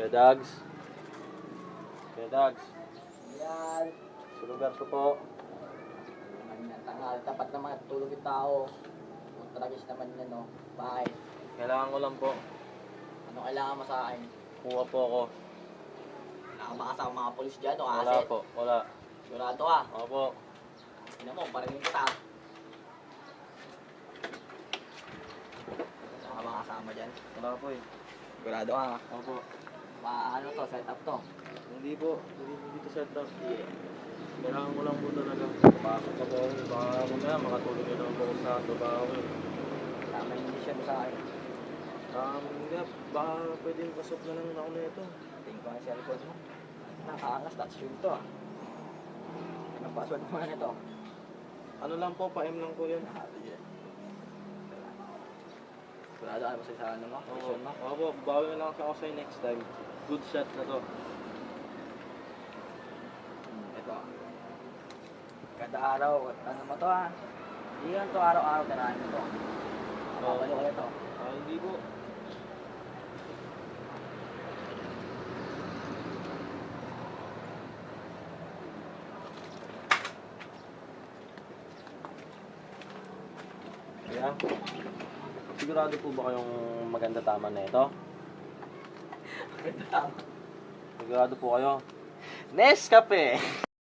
Kuya Dags. Kuya Dags. Yan. Sa lugar ko po. Naman yan. Tanghal. Tapat na mga tulog yung tao. Ang tragis naman yan, no? Bakit? Kailangan ko lang po. Ano kailangan mo sa akin? Kuha po ako. Nakabaka sa mga polis dyan, o Wala aset? po. Wala. Sigurado ka. Opo. Ina mo, parating kita. Nakabaka kasama dyan. Wala po eh. Sigurado ka. Opo. Ano to, set up to? Hindi po. Hindi to set up. Kailangan ko lang po talaga. Pasok na po ako. Baka mamaya makatulong nyo naman po ako sa trabaho eh. Tama yung mission mo sa akin. Hindi. Baka pwedeng pasok na lang ako na ito. Tingin ko ang cellphone mo. Nakaangas, touch screen to. Anong password mo na nito? Ano lang po, pa-M lang po yun. Sigurado ka ba sa ano mo? Mission mo? Opo, bawi na lang ako sa'yo next time. Good shot na to. Ito. Kada araw, ano mo to ha? Hindi yan to araw-araw tirahin mo to. Nakabalo ko ito. Hindi po. Kaya, sigurado po ba kayong maganda tama na ito? Maganda tama. Sigurado po kayo? Nescafe!